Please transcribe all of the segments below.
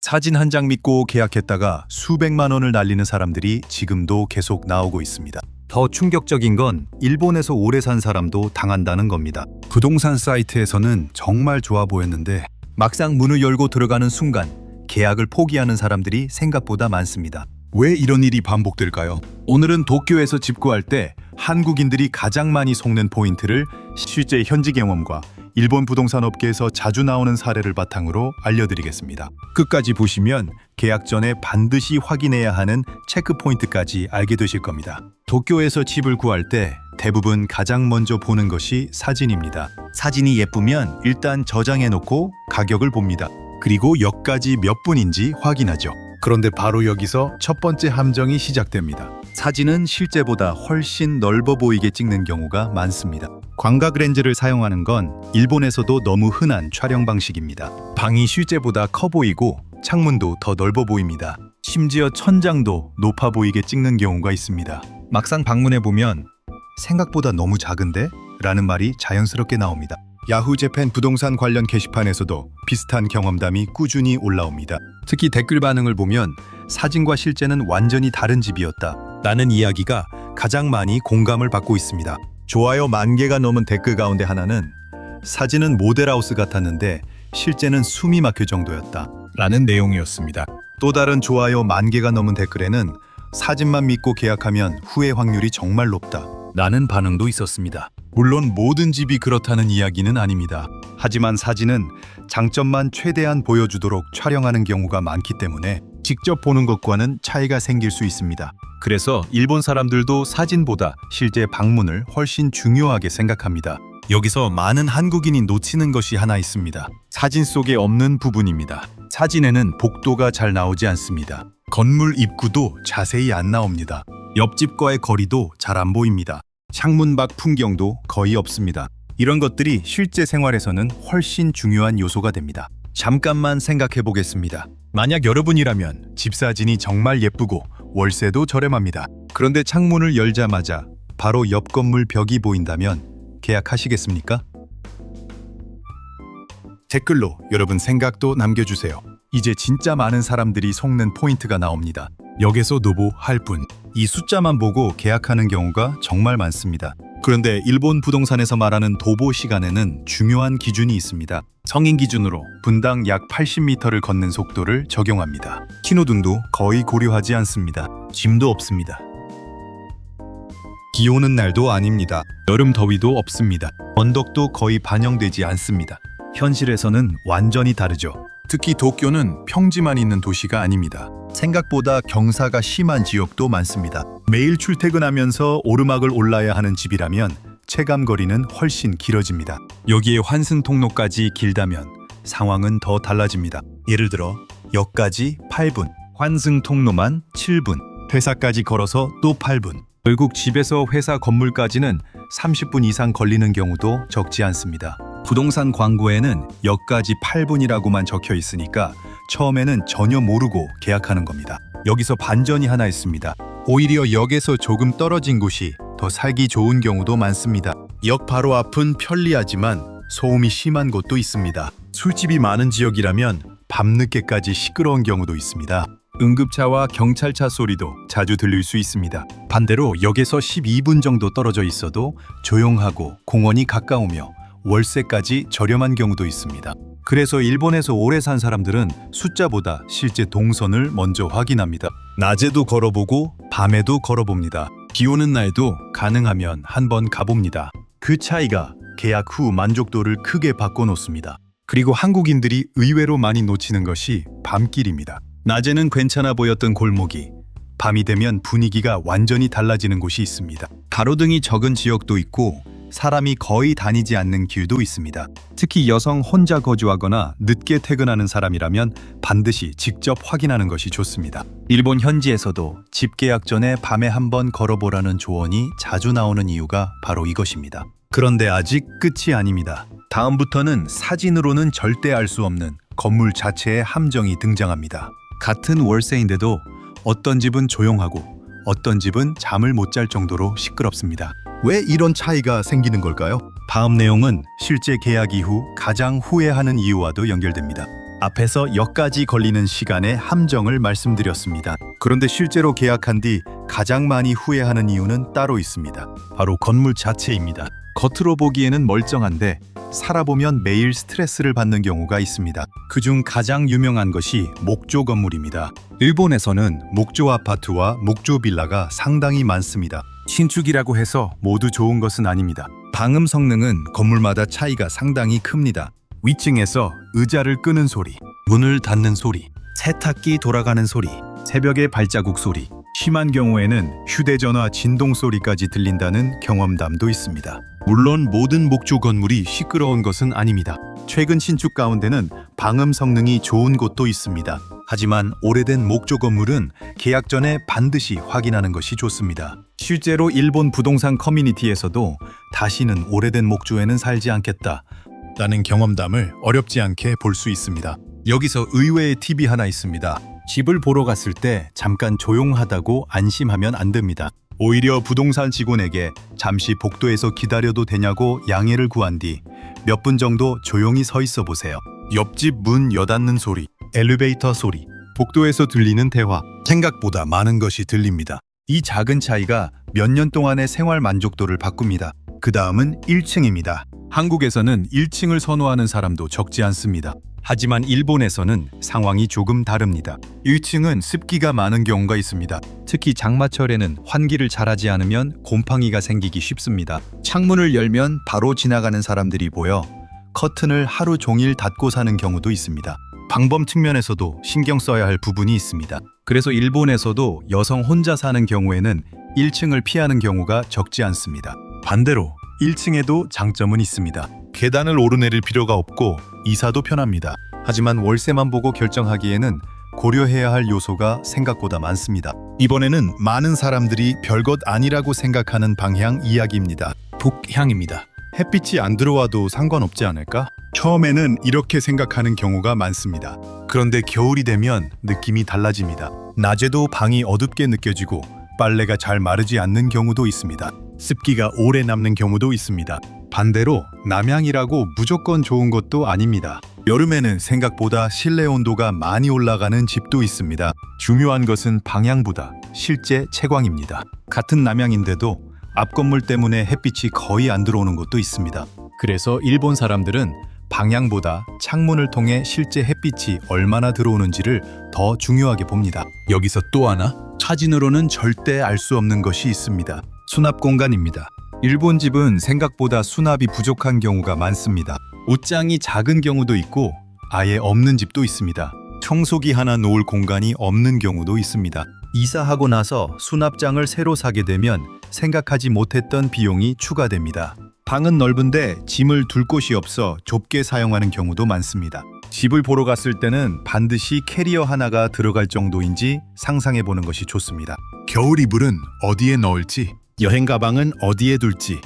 사진 한 장 믿고 계약했다가 수백만 원을 날리는 사람들이 지금도 계속 나오고 있습니다. 더 충격적인 건 일본에서 오래 산 사람도 당한다는 겁니다. 부동산 사이트에서는 정말 좋아 보였는데 막상 문을 열고 들어가는 순간 계약을 포기하는 사람들이 생각보다 많습니다. 왜 이런 일이 반복될까요? 오늘은 도쿄에서 집 구할 때 한국인들이 가장 많이 속는 포인트를 실제 현지 경험과 일본 부동산 업계에서 자주 나오는 사례를 바탕으로 알려드리겠습니다. 끝까지 보시면 계약 전에 반드시 확인해야 하는 체크 포인트까지 알게 되실 겁니다. 도쿄에서 집을 구할 때 대부분 가장 먼저 보는 것이 사진입니다. 사진이 예쁘면 일단 저장해 놓고 가격을 봅니다. 그리고 역까지 몇 분인지 확인하죠. 그런데 바로 여기서 첫 번째 함정이 시작됩니다. 사진은 실제보다 훨씬 넓어 보이게 찍는 경우가 많습니다. 광각 렌즈를 사용하는 건 일본에서도 너무 흔한 촬영 방식입니다. 방이 실제보다 커 보이고 창문도 더 넓어 보입니다. 심지어 천장도 높아 보이게 찍는 경우가 있습니다. 막상 방문해 보면 생각보다 너무 작은데? 라는 말이 자연스럽게 나옵니다. 야후 재팬 부동산 관련 게시판에서도 비슷한 경험담이 꾸준히 올라옵니다. 특히 댓글 반응을 보면 사진과 실제는 완전히 다른 집이었다 라는 이야기가 가장 많이 공감을 받고 있습니다. 좋아요 10,000개가 넘은 댓글 가운데 하나는 사진은 모델하우스 같았는데 실제는 숨이 막힐 정도였다 라는 내용이었습니다. 또 다른 좋아요 10,000개가 넘은 댓글에는 사진만 믿고 계약하면 후회 확률이 정말 높다 라는 반응도 있었습니다. 물론 모든 집이 그렇다는 이야기는 아닙니다. 하지만 사진은 장점만 최대한 보여주도록 촬영하는 경우가 많기 때문에 직접 보는 것과는 차이가 생길 수 있습니다. 그래서 일본 사람들도 사진보다 실제 방문을 훨씬 중요하게 생각합니다. 여기서 많은 한국인이 놓치는 것이 하나 있습니다. 사진 속에 없는 부분입니다. 사진에는 복도가 잘 나오지 않습니다. 건물 입구도 자세히 안 나옵니다. 옆집과의 거리도 잘 안 보입니다. 창문 밖 풍경도 거의 없습니다. 이런 것들이 실제 생활에서는 훨씬 중요한 요소가 됩니다. 잠깐만 생각해 보겠습니다. 만약 여러분이라면 집 사진이 정말 예쁘고 월세도 저렴합니다. 그런데 창문을 열자마자 바로 옆 건물 벽이 보인다면 계약하시겠습니까? 댓글로 여러분 생각도 남겨주세요. 이제 진짜 많은 사람들이 속는 포인트가 나옵니다. 역에서 노보 할 뿐. 이 숫자만 보고 계약하는 경우가 정말 많습니다. 그런데 일본 부동산에서 말하는 도보 시간에는 중요한 기준이 있습니다. 성인 기준으로 분당 약 80m를 걷는 속도를 적용합니다. 신호등도 거의 고려하지 않습니다. 짐도 없습니다. 비 오는 날도 아닙니다. 여름 더위도 없습니다. 언덕도 거의 반영되지 않습니다. 현실에서는 완전히 다르죠. 특히 도쿄는 평지만 있는 도시가 아닙니다. 생각보다 경사가 심한 지역도 많습니다. 매일 출퇴근하면서 오르막을 올라야 하는 집이라면 체감거리는 훨씬 길어집니다. 여기에 환승 통로까지 길다면 상황은 더 달라집니다. 예를 들어 역까지 8분, 환승 통로만 7분, 회사까지 걸어서 또 8분. 결국 집에서 회사 건물까지는 30분 이상 걸리는 경우도 적지 않습니다. 부동산 광고에는 역까지 8분이라고만 적혀 있으니까 처음에는 전혀 모르고 계약하는 겁니다. 여기서 반전이 하나 있습니다. 오히려 역에서 조금 떨어진 곳이 더 살기 좋은 경우도 많습니다. 역 바로 앞은 편리하지만 소음이 심한 곳도 있습니다. 술집이 많은 지역이라면 밤늦게까지 시끄러운 경우도 있습니다. 응급차와 경찰차 소리도 자주 들릴 수 있습니다. 반대로 역에서 12분 정도 떨어져 있어도 조용하고 공원이 가까우며 월세까지 저렴한 경우도 있습니다. 그래서 일본에서 오래 산 사람들은 숫자보다 실제 동선을 먼저 확인합니다. 낮에도 걸어보고 밤에도 걸어봅니다. 비 오는 날도 가능하면 한번 가봅니다. 그 차이가 계약 후 만족도를 크게 바꿔놓습니다. 그리고 한국인들이 의외로 많이 놓치는 것이 밤길입니다. 낮에는 괜찮아 보였던 골목이 밤이 되면 분위기가 완전히 달라지는 곳이 있습니다. 가로등이 적은 지역도 있고 사람이 거의 다니지 않는 길도 있습니다. 특히 여성 혼자 거주하거나 늦게 퇴근하는 사람이라면 반드시 직접 확인하는 것이 좋습니다. 일본 현지에서도 집 계약 전에 밤에 한번 걸어보라는 조언이 자주 나오는 이유가 바로 이것입니다. 그런데 아직 끝이 아닙니다. 다음부터는 사진으로는 절대 알 수 없는 건물 자체의 함정이 등장합니다. 같은 월세인데도 어떤 집은 조용하고 어떤 집은 잠을 못 잘 정도로 시끄럽습니다. 왜 이런 차이가 생기는 걸까요? 다음 내용은 실제 계약 이후 가장 후회하는 이유와도 연결됩니다. 앞에서 역까지 걸리는 시간의 함정을 말씀드렸습니다. 그런데 실제로 계약한 뒤 가장 많이 후회하는 이유는 따로 있습니다. 바로 건물 자체입니다. 겉으로 보기에는 멀쩡한데 살아보면 매일 스트레스를 받는 경우가 있습니다. 그중 가장 유명한 것이 목조 건물입니다. 일본에서는 목조 아파트와 목조 빌라가 상당히 많습니다. 신축이라고 해서 모두 좋은 것은 아닙니다. 방음 성능은 건물마다 차이가 상당히 큽니다. 위층에서 의자를 끄는 소리, 문을 닫는 소리, 세탁기 돌아가는 소리, 새벽의 발자국 소리, 심한 경우에는 휴대전화 진동 소리까지 들린다는 경험담도 있습니다. 물론 모든 목조 건물이 시끄러운 것은 아닙니다. 최근 신축 가운데는 방음 성능이 좋은 곳도 있습니다. 하지만 오래된 목조 건물은 계약 전에 반드시 확인하는 것이 좋습니다. 실제로 일본 부동산 커뮤니티에서도 다시는 오래된 목조에는 살지 않겠다 라는 경험담을 어렵지 않게 볼 수 있습니다. 여기서 의외의 팁이 하나 있습니다. 집을 보러 갔을 때 잠깐 조용하다고 안심하면 안 됩니다. 오히려 부동산 직원에게 잠시 복도에서 기다려도 되냐고 양해를 구한 뒤 몇 분 정도 조용히 서 있어 보세요. 옆집 문 여닫는 소리, 엘리베이터 소리, 복도에서 들리는 대화, 생각보다 많은 것이 들립니다. 이 작은 차이가 몇 년 동안의 생활 만족도를 바꿉니다. 그 다음은 1층입니다. 한국에서는 1층을 선호하는 사람도 적지 않습니다. 하지만 일본에서는 상황이 조금 다릅니다. 1층은 습기가 많은 경우가 있습니다. 특히 장마철에는 환기를 잘하지 않으면 곰팡이가 생기기 쉽습니다. 창문을 열면 바로 지나가는 사람들이 보여 커튼을 하루 종일 닫고 사는 경우도 있습니다. 방범 측면에서도 신경 써야 할 부분이 있습니다. 그래서 일본에서도 여성 혼자 사는 경우에는 1층을 피하는 경우가 적지 않습니다. 반대로 1층에도 장점은 있습니다. 계단을 오르내릴 필요가 없고 이사도 편합니다. 하지만 월세만 보고 결정하기에는 고려해야 할 요소가 생각보다 많습니다. 이번에는 많은 사람들이 별것 아니라고 생각하는 방향 이야기입니다. 북향입니다. 햇빛이 안 들어와도 상관없지 않을까? 처음에는 이렇게 생각하는 경우가 많습니다. 그런데 겨울이 되면 느낌이 달라집니다. 낮에도 방이 어둡게 느껴지고 빨래가 잘 마르지 않는 경우도 있습니다. 습기가 오래 남는 경우도 있습니다. 반대로 남향이라고 무조건 좋은 것도 아닙니다. 여름에는 생각보다 실내 온도가 많이 올라가는 집도 있습니다. 중요한 것은 방향보다 실제 채광입니다. 같은 남향인데도 앞 건물 때문에 햇빛이 거의 안 들어오는 곳도 있습니다. 그래서 일본 사람들은 방향보다 창문을 통해 실제 햇빛이 얼마나 들어오는지를 더 중요하게 봅니다. 여기서 또 하나, 사진으로는 절대 알 수 없는 것이 있습니다. 수납 공간입니다. 일본 집은 생각보다 수납이 부족한 경우가 많습니다. 옷장이 작은 경우도 있고 아예 없는 집도 있습니다. 청소기 하나 놓을 공간이 없는 경우도 있습니다. 이사하고 나서 수납장을 새로 사게 되면 생각하지 못했던 비용이 추가됩니다. 방은 넓은데 짐을 둘 곳이 없어 좁게 사용하는 경우도 많습니다. 집을 보러 갔을 때는 반드시 캐리어 하나가 들어갈 정도인지 상상해 보는 것이 좋습니다. 겨울 이불은 어디에 넣을지, 여행 가방은 어디에 둘지,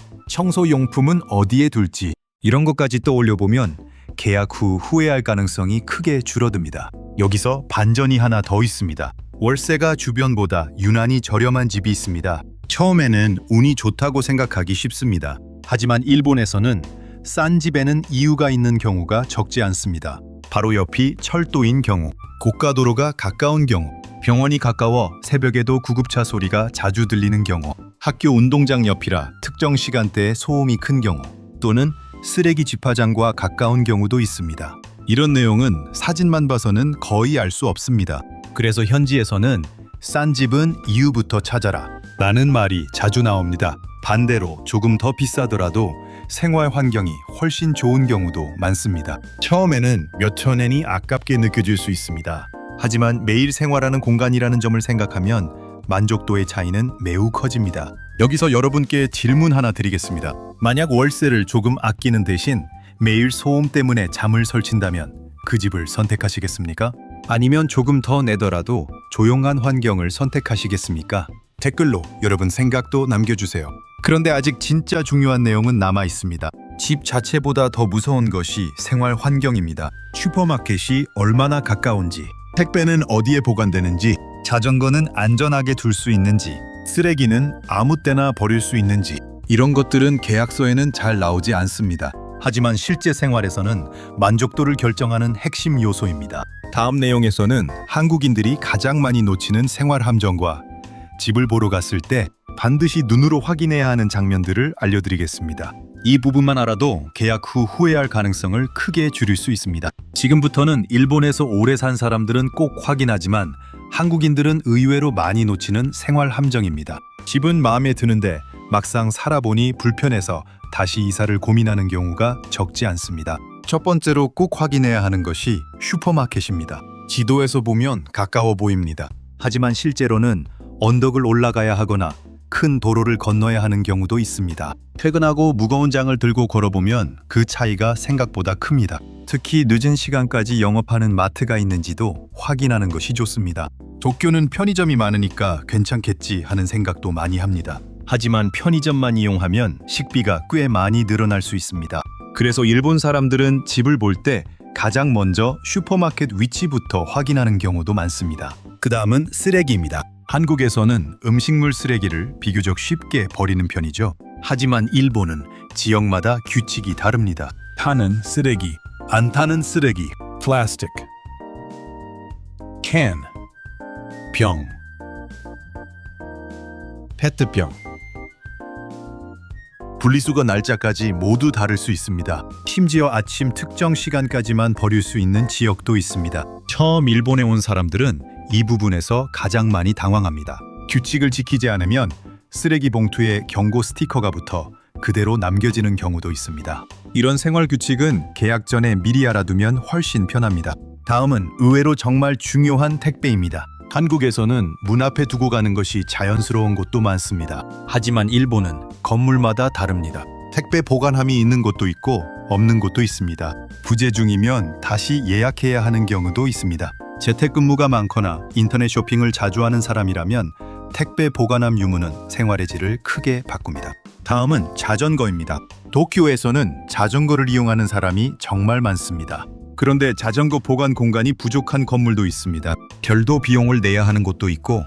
청소용품은 어디에 둘지 이런 것까지 떠올려 보면 계약 후 후회할 가능성이 크게 줄어듭니다. 여기서 반전이 하나 더 있습니다. 월세가 주변보다 유난히 저렴한 집이 있습니다. 처음에는 운이 좋다고 생각하기 쉽습니다. 하지만 일본에서는 싼 집에는 이유가 있는 경우가 적지 않습니다. 바로 옆이 철도인 경우, 고가도로가 가까운 경우, 병원이 가까워 새벽에도 구급차 소리가 자주 들리는 경우, 학교 운동장 옆이라 특정 시간대에 소음이 큰 경우, 또는 쓰레기 집화장과 가까운 경우도 있습니다. 이런 내용은 사진만 봐서는 거의 알 수 없습니다. 그래서 현지에서는 싼 집은 이유부터 찾아라 라는 말이 자주 나옵니다. 반대로 조금 더 비싸더라도 생활 환경이 훨씬 좋은 경우도 많습니다. 처음에는 몇천 엔이 아깝게 느껴질 수 있습니다. 하지만 매일 생활하는 공간이라는 점을 생각하면 만족도의 차이는 매우 커집니다. 여기서 여러분께 질문 하나 드리겠습니다. 만약 월세를 조금 아끼는 대신 매일 소음 때문에 잠을 설친다면 그 집을 선택하시겠습니까? 아니면 조금 더 내더라도 조용한 환경을 선택하시겠습니까? 댓글로 여러분 생각도 남겨주세요. 그런데 아직 진짜 중요한 내용은 남아 있습니다. 집 자체보다 더 무서운 것이 생활 환경입니다. 슈퍼마켓이 얼마나 가까운지, 택배는 어디에 보관되는지, 자전거는 안전하게 둘 수 있는지, 쓰레기는 아무 때나 버릴 수 있는지 이런 것들은 계약서에는 잘 나오지 않습니다. 하지만 실제 생활에서는 만족도를 결정하는 핵심 요소입니다. 다음 내용에서는 한국인들이 가장 많이 놓치는 생활 함정과 집을 보러 갔을 때 반드시 눈으로 확인해야 하는 장면들을 알려드리겠습니다. 이 부분만 알아도 계약 후 후회할 가능성을 크게 줄일 수 있습니다. 지금부터는 일본에서 오래 산 사람들은 꼭 확인하지만 한국인들은 의외로 많이 놓치는 생활 함정입니다. 집은 마음에 드는데 막상 살아보니 불편해서 다시 이사를 고민하는 경우가 적지 않습니다. 첫 번째로 꼭 확인해야 하는 것이 슈퍼마켓입니다. 지도에서 보면 가까워 보입니다. 하지만 실제로는 언덕을 올라가야 하거나 큰 도로를 건너야 하는 경우도 있습니다. 퇴근하고 무거운 장을 들고 걸어보면 그 차이가 생각보다 큽니다. 특히 늦은 시간까지 영업하는 마트가 있는지도 확인하는 것이 좋습니다. 도쿄는 편의점이 많으니까 괜찮겠지 하는 생각도 많이 합니다. 하지만 편의점만 이용하면 식비가 꽤 많이 늘어날 수 있습니다. 그래서 일본 사람들은 집을 볼 때 가장 먼저 슈퍼마켓 위치부터 확인하는 경우도 많습니다. 그 다음은 쓰레기입니다. 한국에서는 음식물 쓰레기를 비교적 쉽게 버리는 편이죠. 하지만 일본은 지역마다 규칙이 다릅니다. 타는 쓰레기, 안 타는 쓰레기, 플라스틱, 캔, 병, 페트병. 분리수거 날짜까지 모두 다를 수 있습니다. 심지어 아침 특정 시간까지만 버릴 수 있는 지역도 있습니다. 처음 일본에 온 사람들은 이 부분에서 가장 많이 당황합니다. 규칙을 지키지 않으면 쓰레기 봉투에 경고 스티커가 붙어 그대로 남겨지는 경우도 있습니다. 이런 생활 규칙은 계약 전에 미리 알아두면 훨씬 편합니다. 다음은 의외로 정말 중요한 택배입니다. 한국에서는 문 앞에 두고 가는 것이 자연스러운 곳도 많습니다. 하지만 일본은 건물마다 다릅니다. 택배 보관함이 있는 곳도 있고 없는 곳도 있습니다. 부재 중이면 다시 예약해야 하는 경우도 있습니다. 재택근무가 많거나 인터넷 쇼핑을 자주 하는 사람이라면 택배 보관함 유무는 생활의 질을 크게 바꿉니다. 다음은 자전거입니다. 도쿄에서는 자전거를 이용하는 사람이 정말 많습니다. 그런데 자전거 보관 공간이 부족한 건물도 있습니다. 별도 비용을 내야 하는 곳도 있고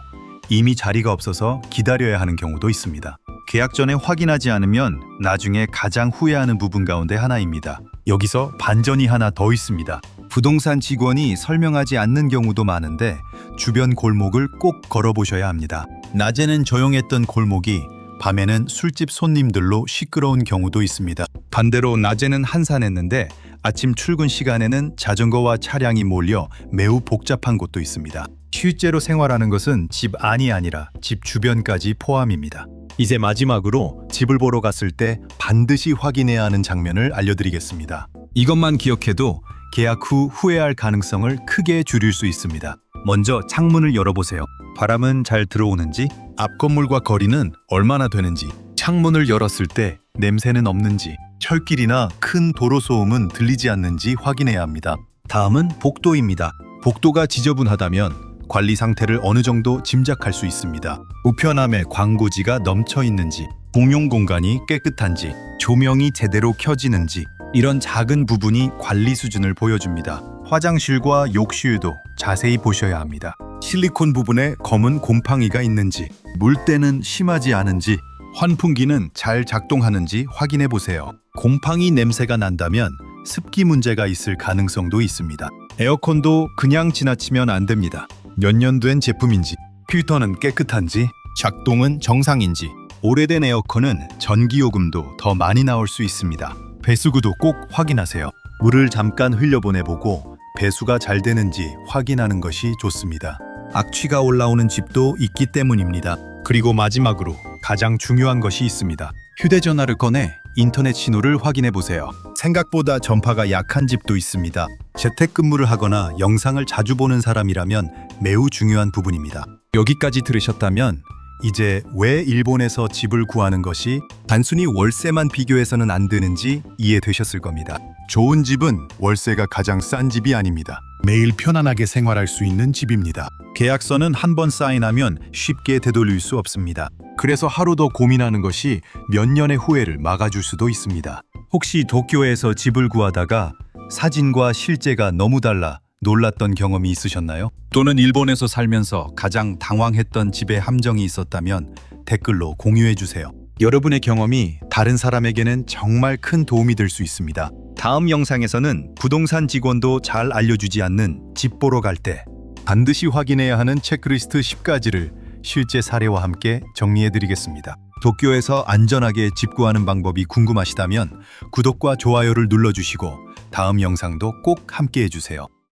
이미 자리가 없어서 기다려야 하는 경우도 있습니다. 계약 전에 확인하지 않으면 나중에 가장 후회하는 부분 가운데 하나입니다. 여기서 반전이 하나 더 있습니다. 부동산 직원이 설명하지 않는 경우도 많은데 주변 골목을 꼭 걸어보셔야 합니다. 낮에는 조용했던 골목이 밤에는 술집 손님들로 시끄러운 경우도 있습니다. 반대로 낮에는 한산했는데 아침 출근 시간에는 자전거와 차량이 몰려 매우 복잡한 곳도 있습니다. 실제로 생활하는 것은 집 안이 아니라 집 주변까지 포함입니다. 이제 마지막으로 집을 보러 갔을 때 반드시 확인해야 하는 장면을 알려드리겠습니다. 이것만 기억해도 계약 후 후회할 가능성을 크게 줄일 수 있습니다. 먼저 창문을 열어보세요. 바람은 잘 들어오는지, 앞 건물과 거리는 얼마나 되는지, 창문을 열었을 때 냄새는 없는지, 철길이나 큰 도로 소음은 들리지 않는지 확인해야 합니다. 다음은 복도입니다. 복도가 지저분하다면 관리 상태를 어느 정도 짐작할 수 있습니다. 우편함에 광고지가 넘쳐 있는지, 공용 공간이 깨끗한지, 조명이 제대로 켜지는지, 이런 작은 부분이 관리 수준을 보여줍니다. 화장실과 욕실도 자세히 보셔야 합니다. 실리콘 부분에 검은 곰팡이가 있는지, 물때는 심하지 않은지, 환풍기는 잘 작동하는지 확인해 보세요. 곰팡이 냄새가 난다면 습기 문제가 있을 가능성도 있습니다. 에어컨도 그냥 지나치면 안 됩니다. 몇 년 된 제품인지, 필터는 깨끗한지, 작동은 정상인지, 오래된 에어컨은 전기요금도 더 많이 나올 수 있습니다. 배수구도 꼭 확인하세요. 물을 잠깐 흘려보내보고 배수가 잘 되는지 확인하는 것이 좋습니다. 악취가 올라오는 집도 있기 때문입니다. 그리고 마지막으로 가장 중요한 것이 있습니다. 휴대전화를 꺼내 인터넷 신호를 확인해 보세요. 생각보다 전파가 약한 집도 있습니다. 재택근무를 하거나 영상을 자주 보는 사람이라면 매우 중요한 부분입니다. 여기까지 들으셨다면 이제 왜 일본에서 집을 구하는 것이 단순히 월세만 비교해서는 안 되는지 이해되셨을 겁니다. 좋은 집은 월세가 가장 싼 집이 아닙니다. 매일 편안하게 생활할 수 있는 집입니다. 계약서는 한 번 사인하면 쉽게 되돌릴 수 없습니다. 그래서 하루 더 고민하는 것이 몇 년의 후회를 막아줄 수도 있습니다. 혹시 도쿄에서 집을 구하다가 사진과 실제가 너무 달라 놀랐던 경험이 있으셨나요? 또는 일본에서 살면서 가장 당황했던 집에 함정이 있었다면 댓글로 공유해 주세요. 여러분의 경험이 다른 사람에게는 정말 큰 도움이 될 수 있습니다. 다음 영상에서는 부동산 직원도 잘 알려주지 않는 집 보러 갈 때 반드시 확인해야 하는 체크리스트 10가지를 실제 사례와 함께 정리해 드리겠습니다. 도쿄에서 안전하게 집 구하는 방법이 궁금하시다면 구독과 좋아요를 눌러주시고 다음 영상도 꼭 함께 해주세요.